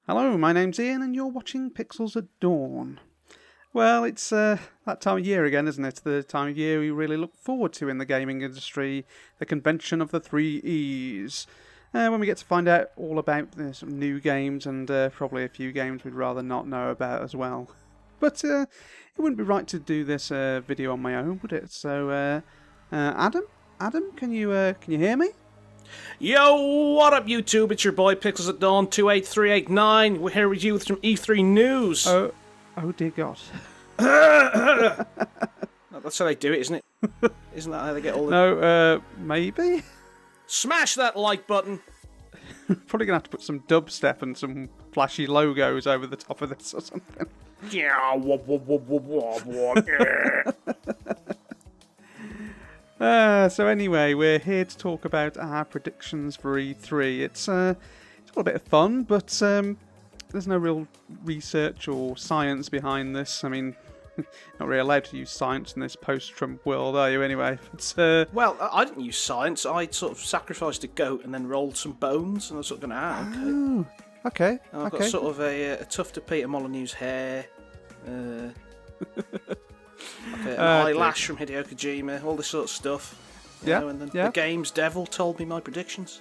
Hello, my name's Ian and you're watching Pixels at Dawn. Well, it's that time of year again, isn't it? The time of year we really look forward to in the gaming industry, the convention of the three E's. When we get to find out all about some new games and probably a few games we'd rather not know about as well. But it wouldn't be right to do this video on my own, would it? So, Adam, can you hear me? Yo, what up YouTube? It's your boy Pixels at Dawn 28389. We're here with you with some E3 news. Oh dear God. That's how they do it, isn't it? Isn't that how they get all the... No, maybe? Smash that like button. Probably going to have to put some dubstep and some flashy logos over the top of this or something. Yeah, So anyway, we're here to talk about our predictions for E3. It's all a bit of fun, but there's no real research or science behind this. I mean, not really allowed to use science in this post-Trump world, are you, anyway? But, well, I didn't use science. I sort of sacrificed a goat and then rolled some bones, and I was sort of going, okay. And I've got sort of a tuft of Peter Molyneux's hair, an eyelash from Hideo Kojima, all this sort of stuff. You know, and then the game's devil told me my predictions.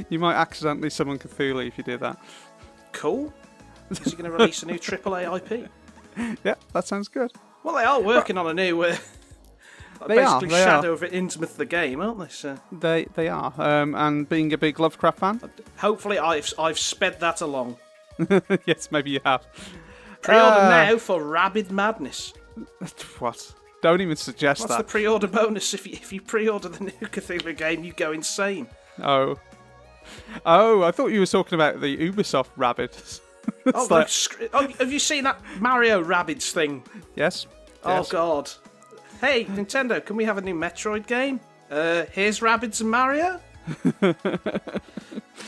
You might accidentally summon Cthulhu if you do that. Cool. Is he going to release a new AAA IP? Yeah, that sounds good. Well, they are working on a new, basically Shadow of Innsmouth the game, aren't they? So they are. And being a big Lovecraft fan, hopefully I've sped that along. Yes, maybe you have. Pre-order now for Rabid Madness. What? Don't even suggest that. What's the pre-order bonus? If you pre-order the new Cthulhu game, you go insane. Oh, I thought you were talking about the Ubisoft Rabbids. Have you seen that Mario Rabbids thing? Yes. Oh, God. Hey, Nintendo, can we have a new Metroid game? Here's Rabbids and Mario?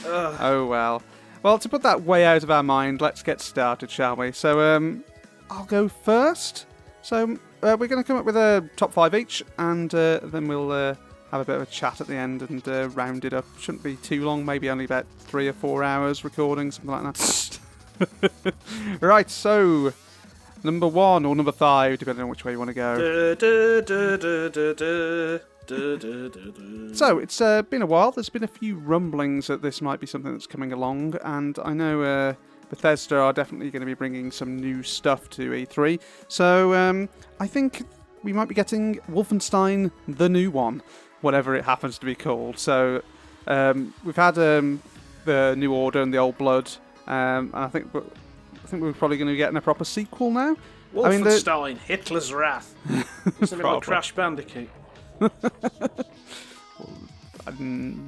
Oh, well. Well, to put that way out of our mind, let's get started, shall we? So, I'll go first. So, we're going to come up with a top 5 each, and then we'll have a bit of a chat at the end and round it up. Shouldn't be too long, maybe only about 3 or 4 hours recording, something like that. Right, so, number 1 or number 5, depending on which way you want to go. So, it's been a while. There's been a few rumblings that this might be something that's coming along, and I know Bethesda are definitely going to be bringing some new stuff to E3. So, I think we might be getting Wolfenstein, the new one, whatever it happens to be called. So, we've had the New Order and the Old Blood, and I think we're probably going to be getting a proper sequel now. Wolfenstein, Hitler's Wrath. Isn't it like Crash Bandicoot?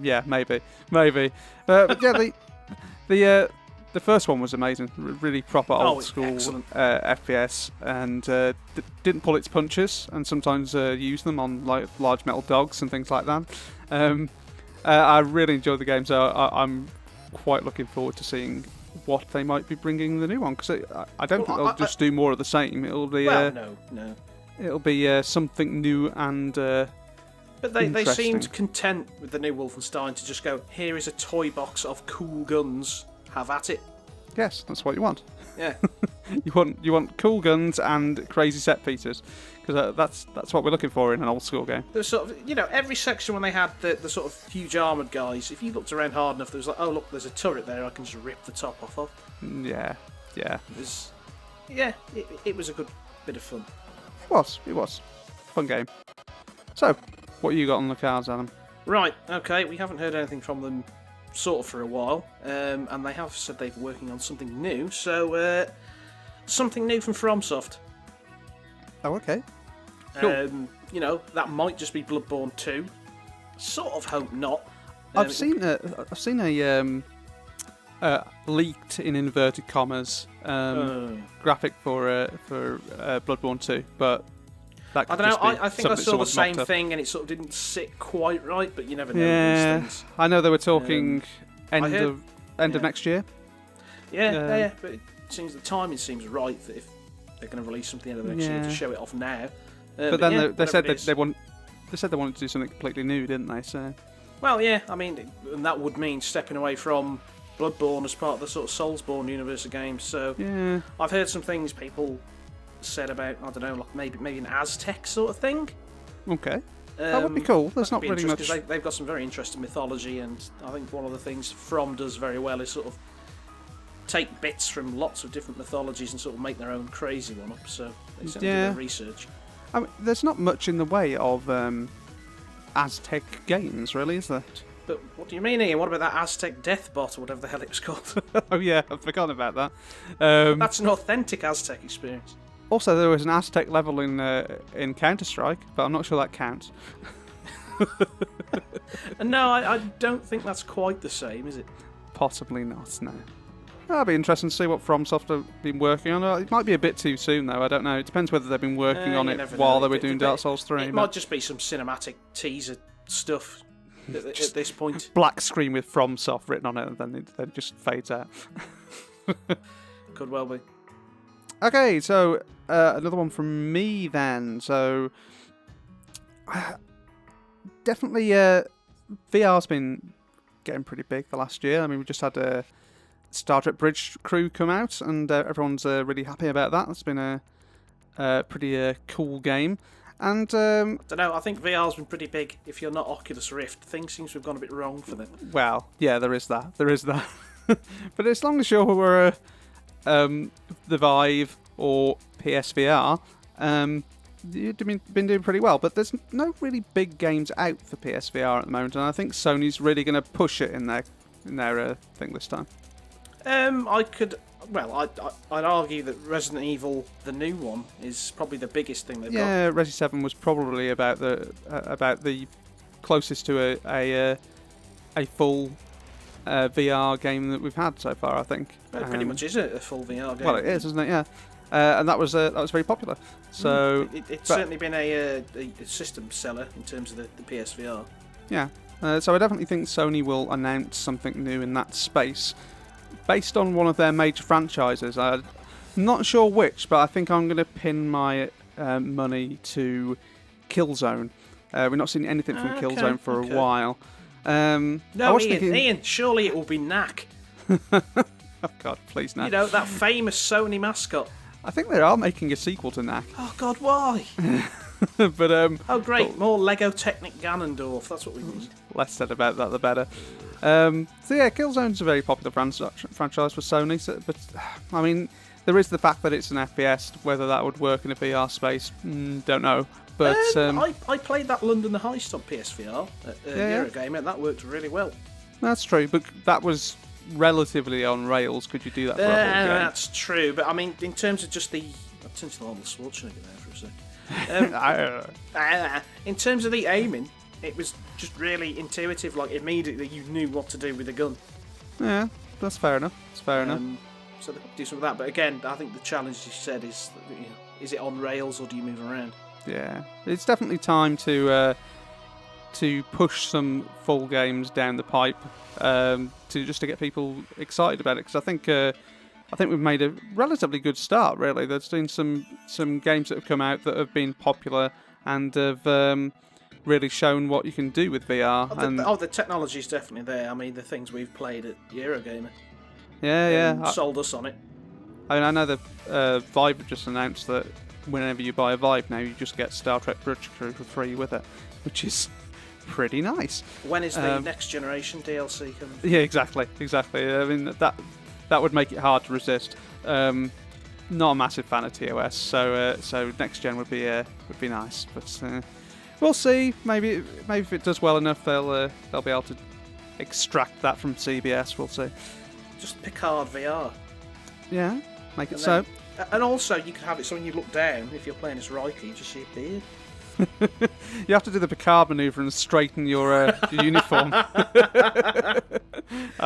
Yeah, maybe. But yeah, the first one was amazing. Really proper old school FPS, and didn't pull its punches, and sometimes used them on like large metal dogs and things like that. I really enjoyed the game, so I'm quite looking forward to seeing what they might be bringing the new one, because I don't think they'll just do more of the same. It'll be no. It'll be something new and but they seemed content with the new Wolfenstein to just go, here is a toy box of cool guns, have at it. Yes, that's what you want. Yeah. you want cool guns and crazy set pieces, because that's what we're looking for in an old school game. There's sort of, every section when they had the sort of huge armoured guys, if you looked around hard enough, there was like, oh look, there's a turret there I can just rip the top off of. Yeah. It was a good bit of fun. It was. Fun game. So, what you got on the cards, Adam? Right, okay, we haven't heard anything from them sort of for a while, and they have said they're working on something new, so something new from FromSoft. Oh, okay. Cool. That might just be Bloodborne 2. Sort of hope not. I've seen a leaked in inverted commas graphic for Bloodborne 2, but that could I don't know. just be I think I saw the same thing, and it sort of didn't sit quite right. But you never know these things. I know they were talking end of next year. Yeah. But it seems the timing seems right that if they're going to release something end of next year to show it off now. But then they said that they wanted to do something completely new, didn't they? So. Well, yeah. I mean, and that would mean stepping away from Bloodborne as part of the sort of Soulsborne universe of games. So Yeah. I've heard some things people said about, I don't know, like maybe an Aztec sort of thing. Okay. That would be cool. There's not really much. Because they've got some very interesting mythology, and I think one of the things From does very well is sort of take bits from lots of different mythologies and sort of make their own crazy one up. So they certainly do their research. I mean, there's not much in the way of Aztec games, really, is there? But what do you mean, Ian? What about that Aztec Death Bot or whatever the hell it was called? Oh yeah, I've forgotten about that. That's an authentic Aztec experience. Also, there was an Aztec level in Counter-Strike, but I'm not sure that counts. No, I don't think that's quite the same, is it? Possibly not, no. That'll be interesting to see what FromSoft have been working on. It might be a bit too soon, though. I don't know. It depends whether they've been working on it while they were doing Dark Souls 3. It might just be some cinematic teaser stuff at this point. Black screen with FromSoft written on it, and then it just fades out. Could well be. Okay, so another one from me then. So definitely VR's been getting pretty big the last year. I mean, we just had a Star Trek Bridge Crew come out, and everyone's really happy about that. It's been a pretty cool game. And I don't know, I think VR's been pretty big. If you're not Oculus Rift, things seem to have gone a bit wrong for them. Well, yeah, there is that. But as long as you're the Vive or PSVR, you've been doing pretty well. But there's no really big games out for PSVR at the moment, and I think Sony's really going to push it in their thing this time. I'd argue that Resident Evil, the new one, is probably the biggest thing they've got. Yeah, Resi 7 was probably about the closest to a full VR game that we've had so far, I think. Well, it pretty much is a full VR game. Well, it is, isn't it? Yeah, and that was very popular. So it's certainly been a system seller in terms of the PSVR. Yeah, so I definitely think Sony will announce something new in that space, based on one of their major franchises. I'm not sure which, but I think I'm going to pin my money to Killzone. We've not seen anything from Killzone for a while. No, Ian, surely it will be Knack. Oh God, please Knack. You know, that famous Sony mascot. I think they are making a sequel to Knack. Oh God, why? But oh great, more Lego Technic Ganondorf. That's what we need. Less said about that, the better. So yeah, Killzone's a very popular franchise for Sony. But I mean, there is the fact that it's an FPS. Whether that would work in a VR space, don't know. But I played that London the Heist on PSVR a year ago, and that worked really well. That's true, but that was relatively on rails. Could you do that for a whole game? That's true, but I mean, in terms of just the... I turned to Arnold Schwarzenegger there for a sec. In terms of the aiming, it was just really intuitive. Like, immediately you knew what to do with the gun. Yeah, that's fair enough. So they could do some of that, but again, I think the challenge you said is, is it on rails or do you move around? Yeah, it's definitely time to push some full games down the pipe to get people excited about it, because I think we've made a relatively good start. Really, there's been some games that have come out that have been popular and have really shown what you can do with VR. The technology's definitely there. I mean, the things we've played at Eurogamer. Sold us on it. I mean, I know that Vive have just announced that whenever you buy a Vive now, you just get Star Trek Bridge Crew for free with it, which is pretty nice. When is the next generation DLC coming? Yeah, exactly. I mean, that would make it hard to resist. Not a massive fan of TOS, so next gen would be nice, but we'll see. Maybe if it does well enough, they'll be able to extract that from CBS. We'll see. Just Picard VR. Yeah, make it so. And also, you can have it so when you look down, if you're playing as Riker, you just see a beard. You have to do the Picard maneuver and straighten your uniform. That'd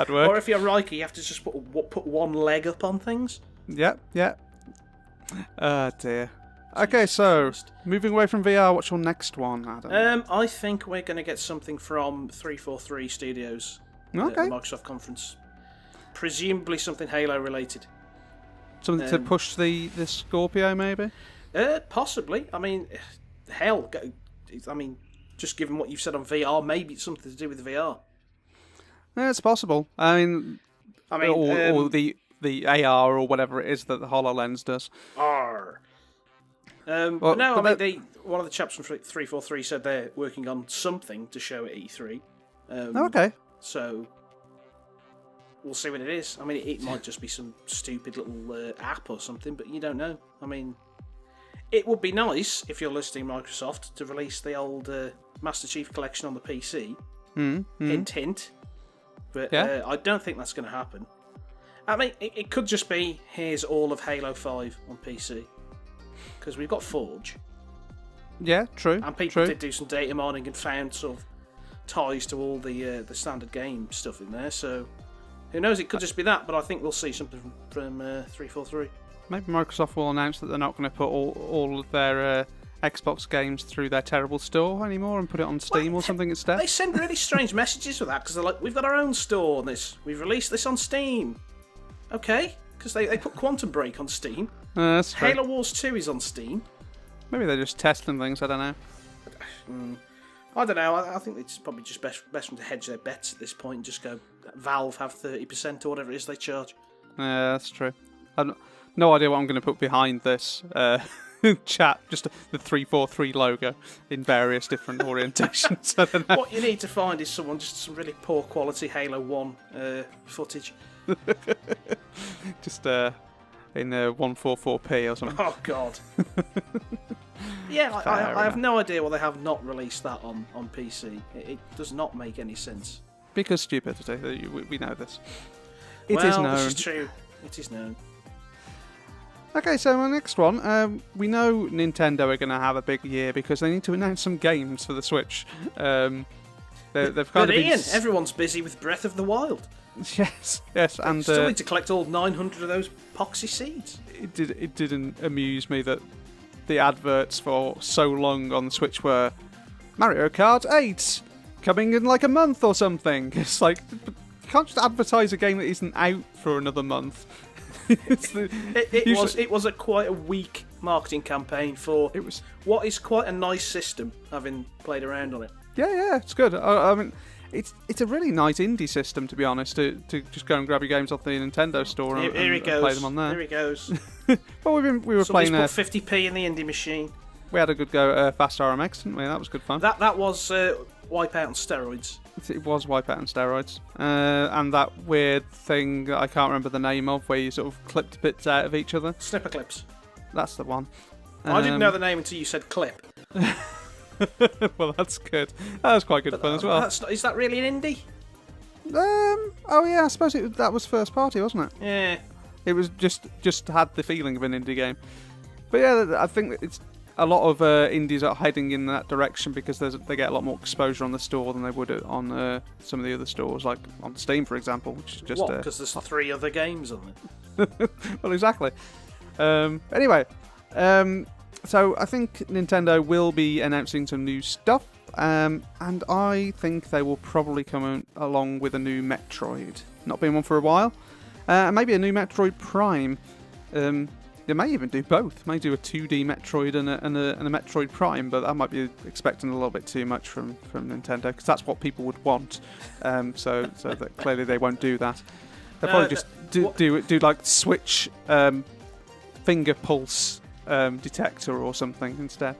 work. Or if you're Riker, you have to just put one leg up on things. Yeah. Oh dear. Okay, so moving away from VR, what's your next one, Adam? I think we're going to get something from 343 Studios. At the Microsoft conference. Presumably something Halo related. Something to push the Scorpio, maybe? Possibly. I mean, hell, just given what you've said on VR, maybe it's something to do with VR. Yeah, it's possible. I mean, I mean, or the AR or whatever it is that the HoloLens does. R. Well, no, but I mean, one of the chaps from 343 said they're working on something to show at E3. Okay. So we'll see what it is. I mean, it might just be some stupid little app or something, but you don't know. I mean, it would be nice if you're listening, Microsoft, to release the old Master Chief Collection on the PC. Hint, hint. But Yeah. I don't think that's going to happen. I mean, it could just be, here's all of Halo 5 on PC. Because we've got Forge. Yeah, true. And people did do some data mining and found sort of ties to all the standard game stuff in there. So who knows? It could just be that. But I think we'll see something from 343. Maybe Microsoft will announce that they're not going to put all of their Xbox games through their terrible store anymore and put it on Steam or something instead. They send really strange messages with that because they're like, we've got our own store on this. We've released this on Steam. Okay, because they put Quantum Break on Steam. That's true. Halo Wars 2 is on Steam. Maybe they're just testing things, I don't know. I don't know. I think it's probably just best for them to hedge their bets at this point and just go, Valve have 30% or whatever it is they charge. Yeah, that's true. I've no idea what I'm going to put behind this chat. Just the 343 logo in various different orientations. I don't know. What you need to find is some really poor quality Halo 1 footage. Just in 144p or something. Oh, God. Yeah, I have no idea why they have not released that on PC. It does not make any sense. Because stupidity. We know this. It is known. This is true. It is known. Okay, so my next one. We know Nintendo are going to have a big year because they need to announce some games for the Switch. They've kind but of Ian, everyone's busy with Breath of the Wild. Yes, and still need to collect all 900 of those poxy seeds. It didn't amuse me that the adverts for so long on the Switch were Mario Kart 8 coming in like a month or something. It's like, you can't just advertise a game that isn't out for another month. It was quite a weak marketing campaign for what is quite a nice system, having played around on it. Yeah, it's good. I mean, it's a really nice indie system, to be honest, to just go and grab your games off the Nintendo store and play them on there. Here he goes. Well, we were playing. Somebody's put 50p in the indie machine. We had a good go at Fast RMX, didn't we? That was good fun. That was Wipeout on steroids. It was Wipeout on steroids. And that weird thing that I can't remember the name of, where you sort of clipped bits out of each other. Snipper clips. That's the one. I didn't know the name until you said clip. Well, that's good. That was quite good fun as well. Is that really an indie? Oh yeah, I suppose that was first party, wasn't it? Yeah. It was just had the feeling of an indie game. But yeah, I think it's a lot of indies are heading in that direction because they get a lot more exposure on the store than they would on some of the other stores, like on Steam, for example, which is just... What, because there's 3 other games on it? Well, exactly. Anyway, so I think Nintendo will be announcing some new stuff, and I think they will probably come along with a new Metroid. Not been one for a while. Maybe a new Metroid Prime. They may even do both. May do a 2D Metroid and a Metroid Prime, but I might be expecting a little bit too much from Nintendo, because that's what people would want. So that clearly they won't do that. They'll probably just do like Switch finger pulse detector or something instead.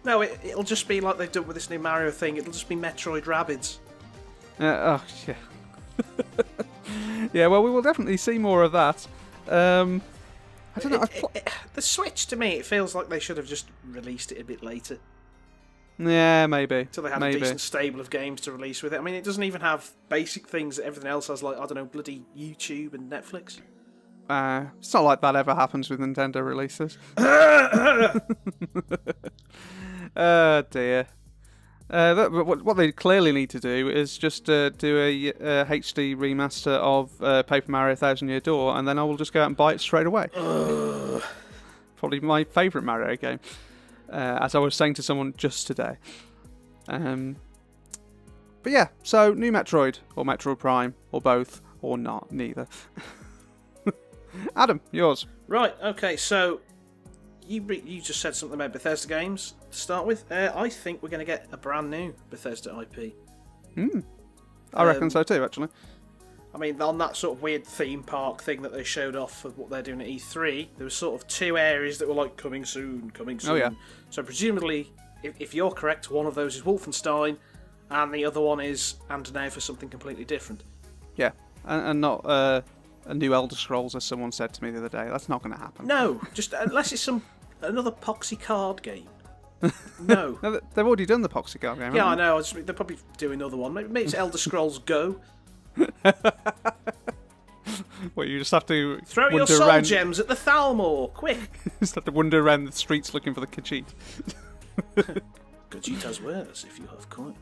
No, it'll just be like they've done with this new Mario thing. It'll just be Metroid Rabbids. Oh, yeah. Yeah, well, we will definitely see more of that. I don't know. The Switch, to me, it feels like they should have just released it a bit later. Yeah, maybe. Till they had a decent stable of games to release with it. I mean, it doesn't even have basic things that everything else has, like, I don't know, bloody YouTube and Netflix. It's not like that ever happens with Nintendo releases. Oh, dear. What they clearly need to do is just do a HD remaster of Paper Mario Thousand Year Door, and then I will just go out and buy it straight away. Probably my favourite Mario game, as I was saying to someone just today. But yeah, so new Metroid, or Metroid Prime, or both, or not, neither. Adam, yours. Right, okay, so you just said something about Bethesda games to start with. I think we're going to get a brand new Bethesda IP. I reckon so too, actually. I mean, on that sort of weird theme park thing that they showed off of what they're doing at E3, there was sort of 2 areas that were like, coming soon, coming soon. Oh, yeah. So presumably, if you're correct, one of those is Wolfenstein, and the other one is And Now for something completely different. Yeah, and not a new Elder Scrolls, as someone said to me the other day. That's not going to happen. No, just unless it's another poxy card game. No. No, they've already done the Poxy Card game. Yeah, I haven't know. They'll probably do another one. Maybe it's Elder Scrolls Go. they? Well, you just have to Throw your wander soul around. gems at the Thalmor, quick! Just have to wander around the streets looking for the Khajiit. Khajiit worse if you have coin.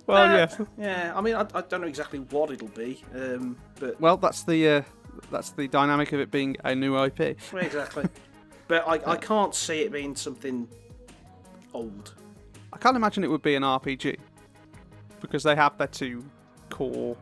Well, yes. Yeah, I mean, I don't know exactly what it'll be, but Well, that's the dynamic of it being a new IP. well, exactly. But I can't see it being something old. I can't imagine it would be an RPG because they have their 2 core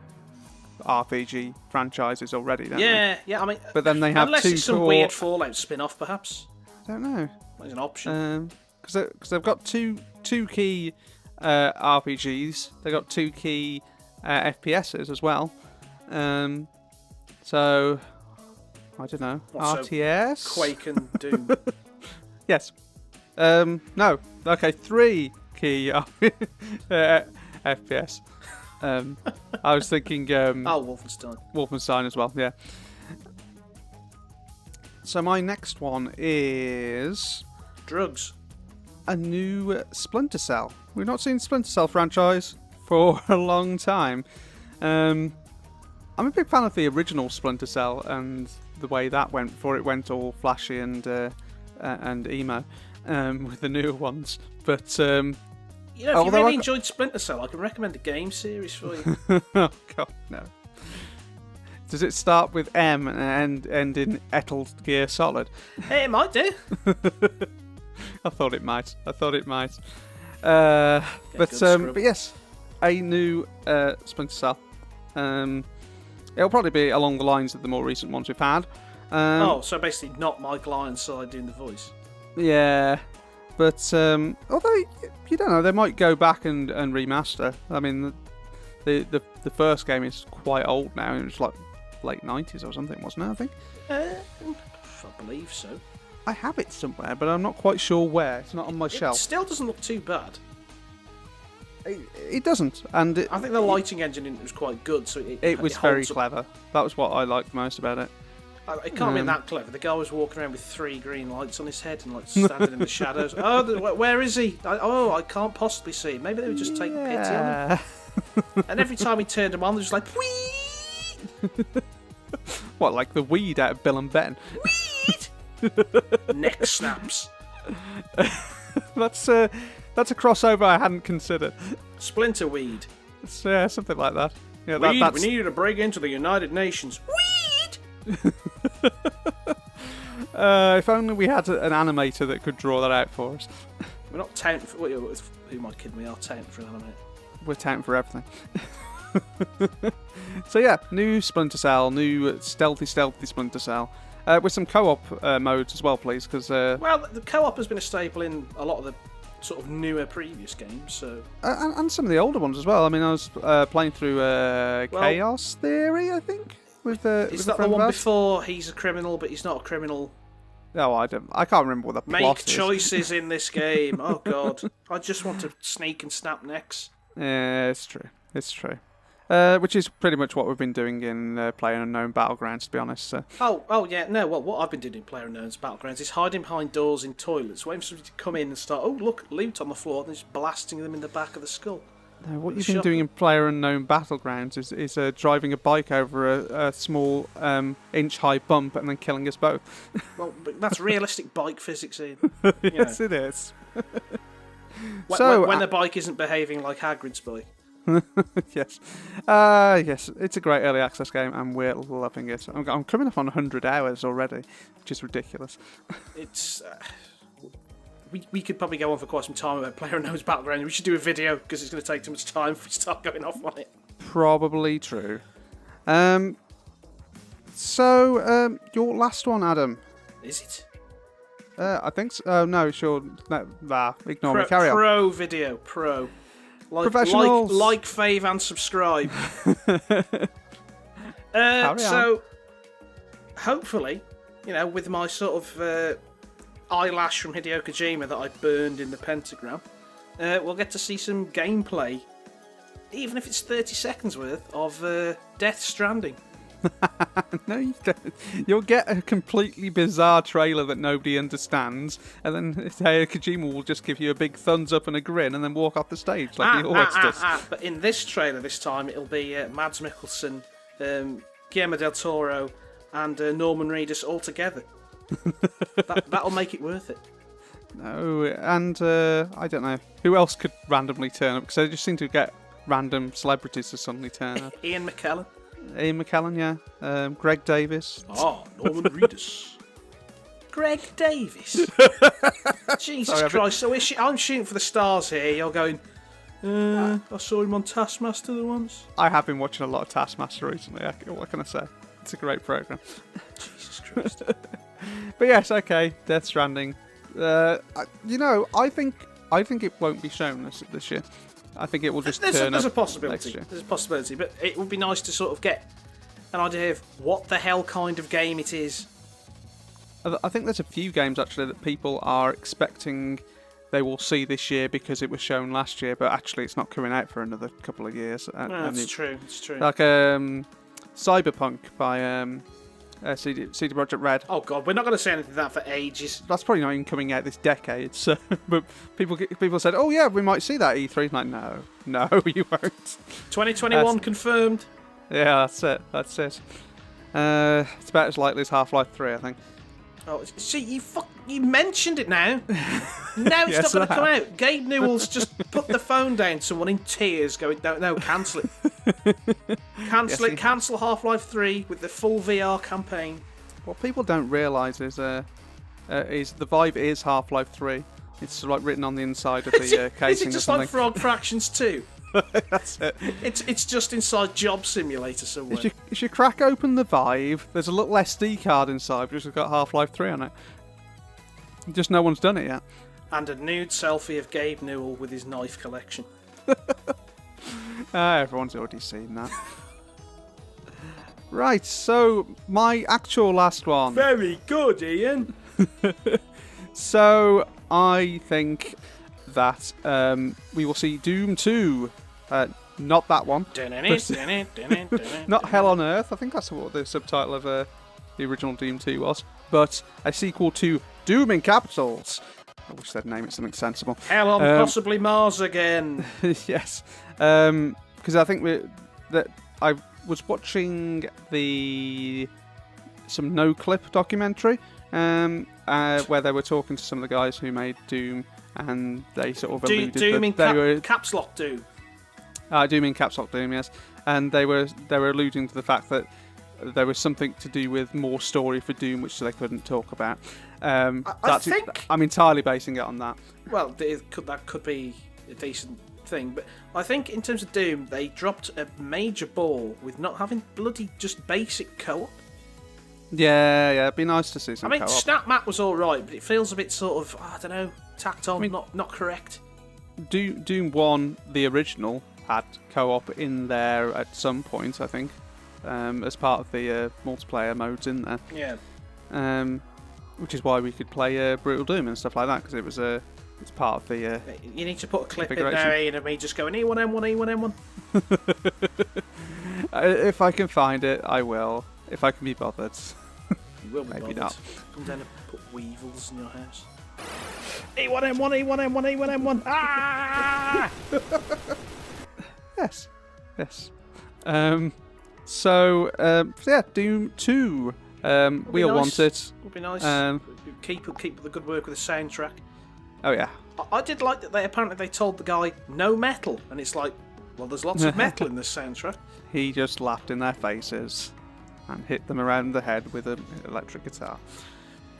RPG franchises already, don't they? Yeah. I mean, But then they have unless 2 it's some core. weird Fallout spin-off, perhaps. I don't know. That's an option. Because they've got two key RPGs. They've got 2 key FPSs as well. So I don't know. What, so RTS. Quake and Doom. Yes. No. Okay. 3 key FPS. I was thinking Wolfenstein. Wolfenstein as well. Yeah. So my next one is Drugs. a new Splinter Cell. We've not seen Splinter Cell franchise for a long time. I'm a big fan of the original Splinter Cell and the way that went before it went all flashy and emo with the newer ones. But if you although really enjoyed Splinter Cell, I can recommend a game series for you. oh god, no. Does it start with M and end in Metal Gear Solid? Hey, it might do. I thought it might. But scrub. yes, a new Splinter Cell. It'll probably be along the lines of the more recent ones we've had. So basically not Michael Ironside doing the voice. Yeah, but although you don't know, they might go back and remaster. I mean, the first game is quite old now. It was like late 90s or something, wasn't it? I think. I believe so. I have it somewhere, but I'm not quite sure where. It's not on my It shelf. still doesn't look too bad. It doesn't, and I think the lighting engine in it was quite good. So it was very holds up. clever. That was what I liked most about it. It can't have been that clever. The guy was walking around with 3 green lights on his head and like standing in the shadows. Where is he? I can't possibly see him. Maybe they were just taking pity on him. And every time he turned him on, they were just like, whee! What, like the weed out of Bill and Ben? Weed! Neck snaps. That's a crossover I hadn't considered. Splinter weed. It's something like that. Yeah, We that's... need you to break into the United Nations. Weed! If only we had an animator that could draw that out for us. We're not touting for... Who am I kidding? We are touting for an animator. We're touting for everything. So yeah, new Splinter Cell, new stealthy Splinter Cell. With some co-op modes as well, please, because... Well, the co-op has been a staple in a lot of the sort of newer previous games, so... and some of the older ones as well. I mean, I was playing through Chaos Theory, I think, with is that the one before he's a criminal, but he's not a criminal? No, I can't remember what the plot Make is. choices in this game. Oh, God. I just want to sneak and snap necks. Yeah, it's true. Which is pretty much what we've been doing in PlayerUnknown Battlegrounds, to be honest. So. Oh, yeah, no, well, what I've been doing in PlayerUnknown's Battlegrounds is hiding behind doors in toilets, waiting for somebody to come in and start, oh, look, loot on the floor, and just blasting them in the back of the skull. No, what you've been doing in PlayerUnknown Battlegrounds is driving a bike over a small inch-high bump and then killing us both. Well, but that's realistic bike physics, Ian. Yes, it is. When the bike isn't behaving like Hagrid's bike. Yes. Yes, it's a great early access game and we're loving it. I'm coming up on 100 hours already, which is ridiculous. It's... We could probably go on for quite some time about PlayerUnknown's Battleground. We should do a video because it's going to take too much time if we start going off on it. Probably true. So, your last one, Adam. Is it? I think so. No, sure. Ignore me. Carry on. Pro video. Pro. Professionals. Like, fave, and subscribe. So, hopefully, with my sort of eyelash from Hideo Kojima that I burned in the pentagram, we'll get to see some gameplay, even if it's 30 seconds worth, of Death Stranding. No, you don't. You'll get a completely bizarre trailer that nobody understands, and then Hideo Kojima will just give you a big thumbs up and a grin, and then walk off the stage like he always does. But in this trailer this time, it'll be Mads Mikkelsen, Guillermo del Toro, and Norman Reedus all together. That'll make it worth it. No, and I don't know who else could randomly turn up, because they just seem to get random celebrities to suddenly turn up. Ian McKellen, yeah. Greg Davis. Oh, Norman Reedus. Greg Davis. Jesus Christ! So I'm shooting for the stars here. You're going. I saw him on Taskmaster the once. I have been watching a lot of Taskmaster recently. What can I say? It's a great program. Jesus Christ. But yes, okay. Death Stranding. I think it won't be shown this year. I think it will just turn There's up a possibility. next year. There's a possibility, but it would be nice to sort of get an idea of what the hell kind of game it is. I think there's a few games actually that people are expecting they will see this year because it was shown last year, but actually it's not coming out for another couple of years. That's true. It's true. Like Cyberpunk by CD Projekt Red. Oh God, we're not going to say anything to that for ages. That's probably not even coming out this decade. So, but people said, "Oh yeah, we might see that E3." I'm like, no, you won't. 2021 confirmed. Yeah, that's it. It's about as likely as Half-Life 3, I think. Oh, see, you mentioned it now. Now it's Yes, not going to I come have. out. Gabe Newell's just put the phone down. Someone in tears going, no, cancel it. Cancel Half-Life 3 with the full VR campaign. What people don't realise is the Vive is Half-Life 3. It's like written on the inside of the casing. Is it just or something. like Frog Fractions 2? That's it. It's just inside Job Simulator somewhere. If you crack open the Vive, there's a little SD card inside which has got Half-Life 3 on it. Just no one's done it yet. And a nude selfie of Gabe Newell with his knife collection. Everyone's already seen that. Right, so my actual last one. Very good, Ian. So I think that we will see Doom 2. Not that one. Not Hell on Earth. I think that's what the subtitle of the original Doom 2 was. But a sequel to Doom in Capitals. I wish they'd name it something sensible. Hell on possibly Mars again. Yes. Because I think that I was watching some no-clip documentary where they were talking to some of the guys who made Doom, and they sort of alluded Doom in that they were Caps Lock Doom. Doom in Caps Lock Doom, yes. And they were alluding to the fact that there was something to do with more story for Doom, which they couldn't talk about. I'm entirely basing it on that. Well, that could be a decent thing, but I think in terms of Doom, they dropped a major ball with not having bloody just basic co-op. Yeah, it'd be nice to see some co-op. Snap Map was alright, but it feels a bit sort of, I don't know, tacked on, not correct. Doom 1, the original, had co-op in there at some point, I think, as part of the multiplayer modes in there. Yeah. Which is why we could play Brutal Doom and stuff like that, because it's part of the. You need to put a clip in there, Ian, of me just going E1M1, E1M1. If I can find it, I will. If I can be bothered. You will be Maybe bothered. not. Come down and put weevils in your house. E1M1, E1M1, E1M1. Ah! Yes. Yeah, Doom 2. We all want it. Would be nice. Keep the good work with the soundtrack. Oh yeah. I did like that they told the guy no metal, and it's like, well, there's lots of metal in this soundtrack. He just laughed in their faces and hit them around the head with an electric guitar.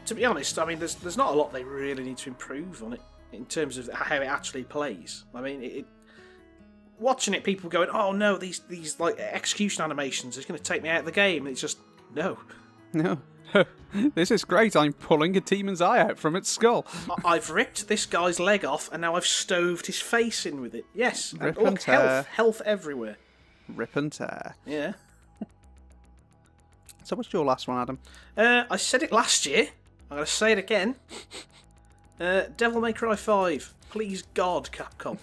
To be honest, I mean, there's not a lot they really need to improve on it in terms of how it actually plays. I mean, watching it, people going, "Oh no, these like execution animations is going to take me out of the game." And it's just no. This is great. I'm pulling a demon's eye out from its skull. I've ripped this guy's leg off, and now I've stoved his face in with it. Yes, Rip and and tear. health everywhere. Rip and tear. Yeah. So what's your last one, Adam? I said it last year. I'm going to say it again. Devil May Cry 5. Please God, Capcom.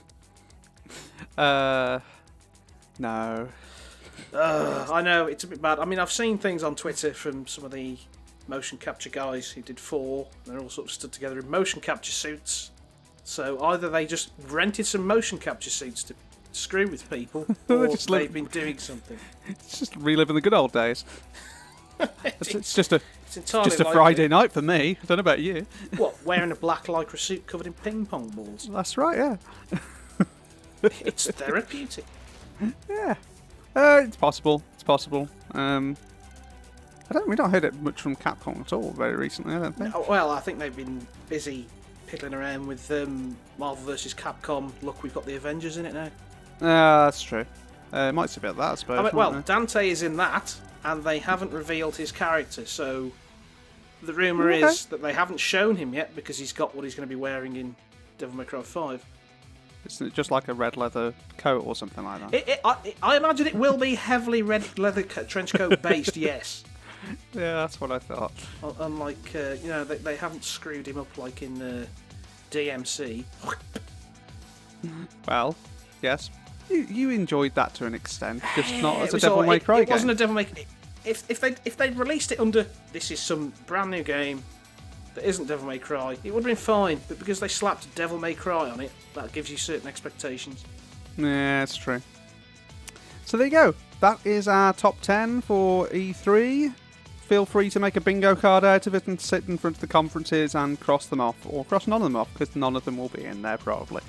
No. I know, it's a bit bad. I mean, I've seen things on Twitter from some of the motion capture guys who did 4. They're all sort of stood together in motion capture suits. So either they just rented some motion capture suits to screw with people, or they've been doing something. It's just reliving the good old days. It's just a like Friday night for me. I don't know about you. What, wearing a black lycra suit covered in ping pong balls? That's right, yeah. It's therapeutic. Yeah. It's possible. It's possible. We've not heard it much from Capcom at all very recently, I don't think. Well, I think they've been busy piddling around with Marvel vs. Capcom. Look, we've got the Avengers in it now. That's true. It might be about that, I suppose. Dante is in that, and they haven't revealed his character, so the rumour is that they haven't shown him yet because he's got what he's going to be wearing in Devil May Cry 5. Isn't it just like a red leather coat or something like that? I imagine it will be heavily red leather trench coat based, yes. Yeah, that's what I thought. Unlike, they haven't screwed him up like in DMC. Well, yes. You enjoyed that to an extent, just not as a Devil May Cry game. It wasn't a Devil May Cry. If they'd released it under, this is some brand new game that isn't Devil May Cry, it would have been fine, but because they slapped Devil May Cry on it, that gives you certain expectations. Yeah, that's true. So there you go. That is our top 10 for E3. Feel free to make a bingo card out of it and sit in front of the conferences and cross them off, or cross none of them off, because none of them will be in there, probably.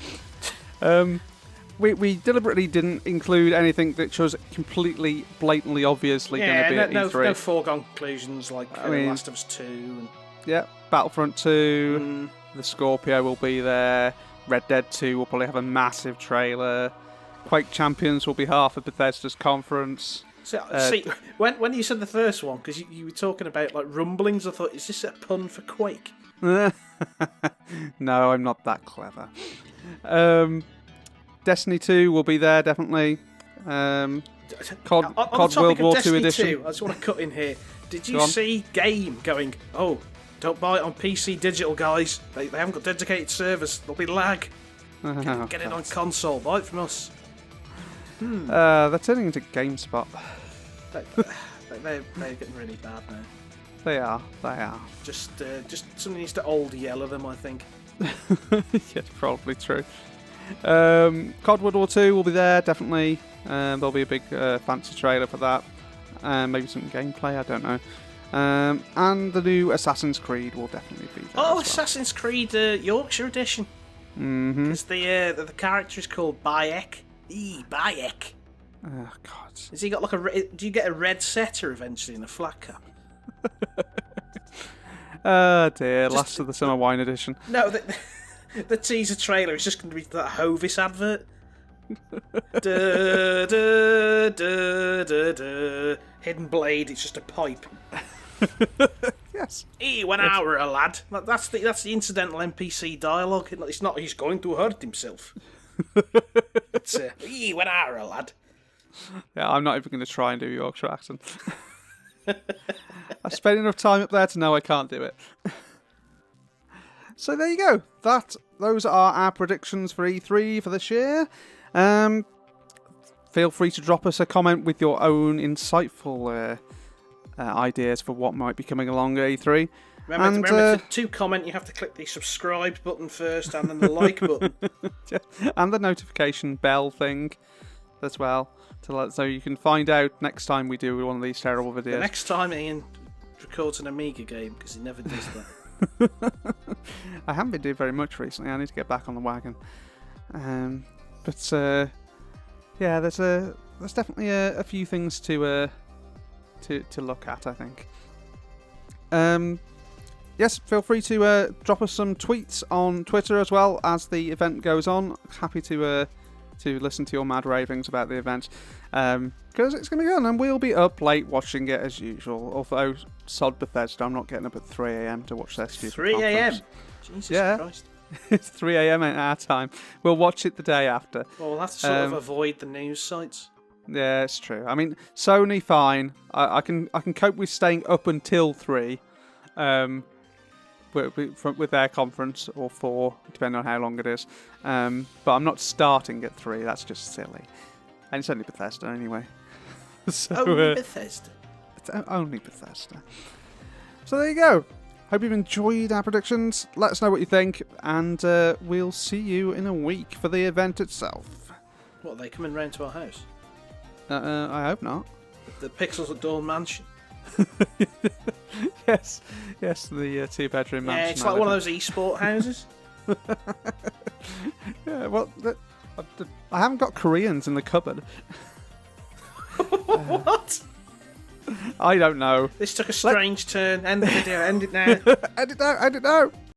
We deliberately didn't include anything that was completely, blatantly, obviously going to be at E3. No foregone conclusions like Last of Us 2. And... Yeah, Battlefront 2, the Scorpio will be there, Red Dead 2 will probably have a massive trailer, Quake Champions will be half of Bethesda's conference. So, see, when you said the first one, because you were talking about like rumblings, I thought, is this a pun for Quake? No, I'm not that clever. Destiny 2 will be there, definitely. COD World War II Edition. 2, I just want to cut in here. Did you see Game going, oh, don't buy it on PC Digital, guys. They haven't got dedicated servers. There'll be lag. Get it on console. Buy it from us. They're turning into GameSpot. They're getting really bad now. They are. Just somebody needs to old yellow them, I think. Yeah, probably true. COD World War II will be there, definitely. There'll be a big fancy trailer for that. Maybe some gameplay, I don't know. And the new Assassin's Creed will definitely be there. Oh, Assassin's Creed Yorkshire Edition. Mm-hmm. Because the character is called Bayek. Bayek. Oh, God. Has he got like do you get a red setter eventually in a flat cap? Oh dear, last of the Summer Wine Edition. No, the teaser trailer is just going to be that Hovis advert. Duh, duh, duh, duh, duh. Hidden blade, it's just a pipe. Yes. When I were a lad. That's the incidental NPC dialogue. It's not he's going to hurt himself. It's when I were a lad. Yeah, I'm not even going to try and do a Yorkshire accent. I've spent enough time up there to know I can't do it. So there you go. Those are our predictions for E3 for this year. Feel free to drop us a comment with your own insightful ideas for what might be coming along at E3. Remember to comment, you have to click the subscribe button first and then the like button. And the notification bell thing as well, so you can find out next time we do one of these terrible videos. The next time Ian records an Amiga game, because he never does that. I haven't been doing very much recently. I need to get back on the wagon. But there's definitely a few things to look at, I think. Yes, feel free to drop us some tweets on Twitter as well as the event goes on. Happy to to listen to your mad ravings about the event, because it's going to be fun, and we'll be up late watching it as usual. Although, sod Bethesda, I'm not getting up at 3 a.m. to watch their stupid 3 a.m. conference. Jesus Christ. It's 3 a.m. at our time. We'll watch it the day after. Well, we'll have to sort of avoid the news sites. Yeah, it's true. I mean, Sony, fine. I can cope with staying up until 3, with their conference, or 4, depending on how long it is. But I'm not starting at 3. That's just silly. And it's only Bethesda anyway. So, only Bethesda. It's only Bethesda. So there you go. Hope you've enjoyed our predictions. Let us know what you think, and we'll see you in a week for the event itself. What, are they coming round to our house? I hope not. The Pixels at Dawn mansion? Yes, the 2-bedroom mansion. Yeah, it's like one of those e-sport houses. Yeah, well, I haven't got Koreans in the cupboard. What? I don't know. This took a strange turn. End the video. End it now. Edit out.